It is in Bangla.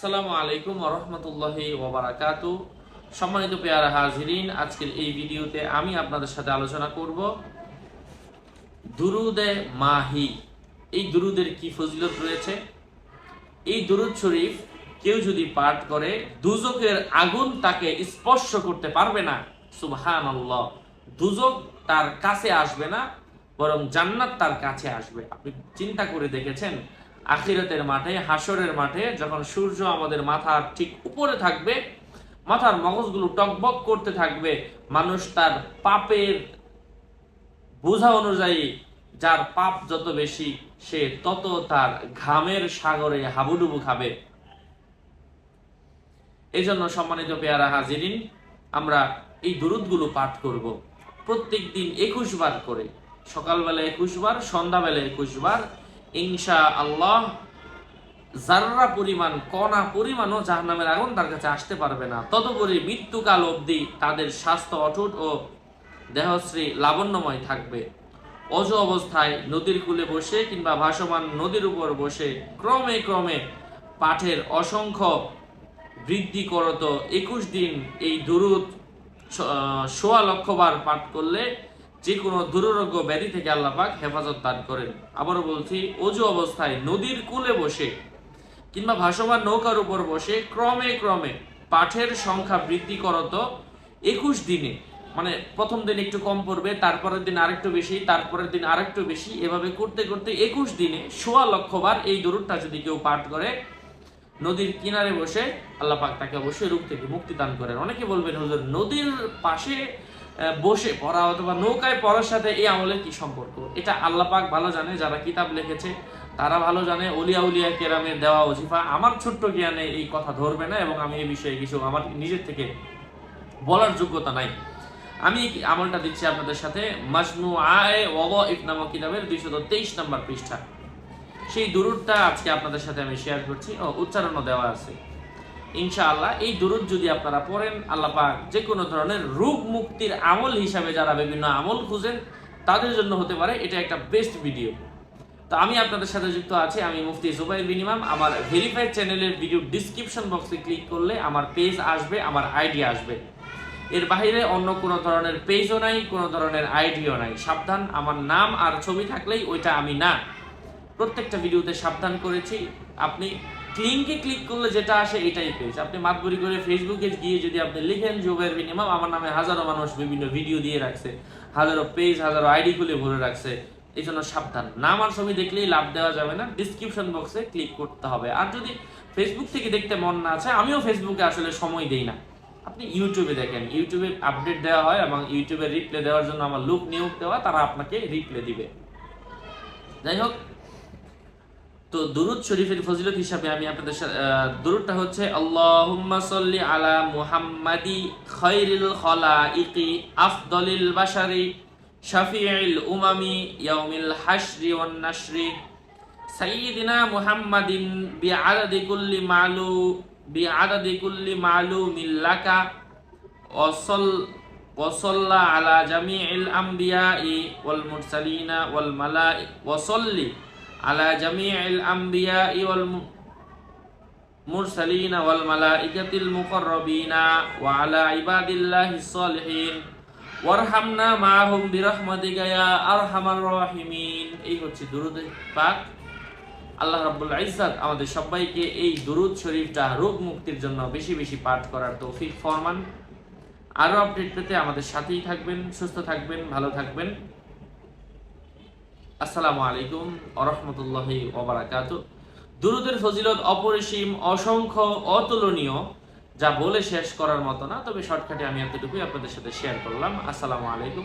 আসসালামু আলাইকুম ওয়া রাহমাতুল্লাহি ওয়া বারাকাতুহু। সম্মানিত পেয়ারা হাজিরিন, আজকের এই ভিডিওতে আমি আপনাদের সাথে আলোচনা করব দুরুদে মাহি। এই দুরুদের কি ফজিলত রয়েছে। এই দুরুদ শরীফ কেউ যদি পাঠ করে দুজকের আগুন তাকে স্পর্শ করতে পারবে না। সুবহানাল্লাহ। দুজক তার কাছে আসবে না, বরং জান্নাত তার কাছে আসবে। আপনি চিন্তা করে দেখেছেন, আখিরাতের মাঠে, হাসরের মাঠে যখন সূর্য আমাদের মাথার ঠিক উপরে থাকবে, মাথার মগজগুলো টকবক করতে থাকবে, মানুষ তার পাপের বোঝা অনুযায়ী, যার পাপ যত বেশি সে তত তার ঘামের সাগরে হাবুডুবু খাবে। এই জন্য সম্মানিত পেয়ারা হাজিরিন, আমরা এই দুরুদগুলো পাঠ করব প্রত্যেক দিন 21 বার করে, সকালবেলা 21 বার, সন্ধ্যাবেলা 21 বার। ইনশাআল্লাহ জাররা পরিমাণ, কণা পরিমাণও জাহান্নামের আগুন তার কাছে আসতে পারবে না। তদুপরি মৃত্যুকাল অবধি তাদের স্বাস্থ্য অটুট ও দেহশ্রী লাবণ্যময় থাকবে। অজু অবস্থায় নদীর কূলে বসে কিংবা ভাসমান নদীর উপর বসে ক্রমে ক্রমে পাঠের অসংখ্য বৃদ্ধি করত 21 দিন এই দুরুদ 1.25 লক্ষ বার পাঠ করলে যে কোনো দুরারোগ্য ব্যাধি থেকে আল্লাহ পাক হেফাজত দান করেন। আবারও বলছি, অজু অবস্থায় নদীর কূলে বসে কিংবা ভাসমান নৌকার উপর বসে ক্রমে ক্রমে পাঠের সংখ্যা বৃদ্ধি করত 21 দিনে। মানে প্রথম দিন একটু কম পড়বে, তারপরের দিন আরেকটু বেশি, তারপরের দিন আরেকটু বেশি, এভাবে করতে করতে 21 দিনে 1.25 লক্ষ বার এই দুরুদটা যদি কেউ পাঠ করে নদীর কিনারে বসে, আল্লাহ পাক তাকে অবশ্যই রোগ থেকে মুক্তি দান করেন। অনেকে বলবেন, হুজুর নদীর পাশে বসে পড়া অথবা নৌকায় পড়ার সাথে এই আমলের কি সম্পর্ক? এটা আল্লাহ পাক ভালো জানে, যারা কিতাব লিখেছে তারা ভালো জানে, উলিয়া কেরামের দেওয়া ওজিফা। আমার ছোট্ট জ্ঞানে এই কথা ধরবে না, এবং আমি এই বিষয়ে কিছু আমার নিজের থেকে বলার যোগ্যতা নাই। আমি আমলটা দিচ্ছি আপনাদের সাথে মাজমুআয়ে ওয়াদাইফ নামক কিতাবের 223 নম্বর পৃষ্ঠা। সেই দুরুদটা আজকে আপনাদের সাথে আমি শেয়ার করছি, ও উচ্চারণও দেওয়া আছে। ইনশাআল্লাহ এই দুরুদ যদি আপনারা পড়েন, আল্লাহ পাক যে কোনো ধরনের রোগ মুক্তির আমল হিসাবে যারা বিভিন্ন আমল খুঁজেন তাদের জন্য হতে পারে এটা একটা বেস্ট ভিডিও। তো আমি আপনাদের সাথে যুক্ত আছি, আমি মুফতি জুবাইর বিন ইমাম। আমার ভেরিফাইড চ্যানেলের ভিডিও ডিসক্রিপশন বক্সে ক্লিক করলে আমার পেজ আসবে, আমার আইডি আসবে। এর বাইরে অন্য কোনো ধরনের পেজও নাই, কোনো ধরনের আইডিও নাই। সাবধান, আমার নাম আর ছবি থাকলেই ওইটা আমি না। প্রত্যেকটা ভিডিওতে সাবধান করেছি, আপনি লিংকে ক্লিক করলে যেটা আসে এটাই পেজ। আপনি মাতবরি করে ফেসবুকে গিয়ে যদি আপনি লিখেন জুবাইর বিন ইমাম, আমার নামে হাজারো মানুষ বিভিন্ন ভিডিও দিয়ে রাখছে, হাজারো পেজ, হাজারো আইডি খুলে ভরে রাখছে। এই জন্য সাবধান, নাম আর ছবি দেখলেই লাভ দেওয়া যাবে না, ডিসক্রিপশন বক্সে ক্লিক করতে হবে। আর যদি ফেসবুক থেকে দেখতে মন না আছে, আমিও ফেসবুকে আসলে সময় দেই না, আপনি ইউটিউবে দেখেন। ইউটিউবে আপডেট দেওয়া হয় এবং ইউটিউবে রিপ্লে দেওয়ার জন্য আমার লোক নিয়োগ দেওয়া, তারা আপনাকে রিপ্লে দিবে। যাই হোক, তো দুরুদ শরীফের ফজিলত হিসাবে আমি আপনাদের দুরুদটা হচ্ছে আল্লাহুম্মা সাল্লি আলা মুহাম্মাদি খায়রিল খলাইকি আফদলিল বাশারি শাফিউল উমামি ইয়াউমিল হাশরি ওয়ান নাশরি সাইয়্যিদিনা মুহাম্মাদিন বিআদাদি কুল্লি মালুমিন লাকা ওয়া সাল্লা আলা জামিইল আমবিয়াই ওয়াল মুরসালিনা ওয়াল ওয়া সাল্লি আলা জামিইল আমবিয়াই ওয়াল মুরসালিনা ওয়াল মালাইকাতিল মুকাররাবিনা ওয়া আলা ইবাদিল্লাহিস সালিহিন ওয়ারহামনা মাআহুম বিরহমাতিকা ইয়া আরহামার রাহিমিন। এই হচ্ছে দুরুদ পাক। আল্লাহ রাব্বুল ইজ্জত আমাদের সবাইকে এই দুরুদ শরীফটা রোগ মুক্তির জন্য বেশি বেশি পাঠ করার তৌফিক ফরমান। আরো আপডেট পেতে আমাদের সাথেই থাকবেন, সুস্থ থাকবেন, ভালো থাকবেন। আসসালামু আলাইকুম ওয়া রাহমাতুল্লাহি ওয়া বারাকাতুহু। দুরুদের ফজিলত অপরিসীম, অসংখ্য, অতুলনীয়, যা বলে শেষ করার মতো না। তবে শর্টকাটে আমি এতটুকুই আপনাদের সাথে শেয়ার করলাম। আসসালামু আলাইকুম।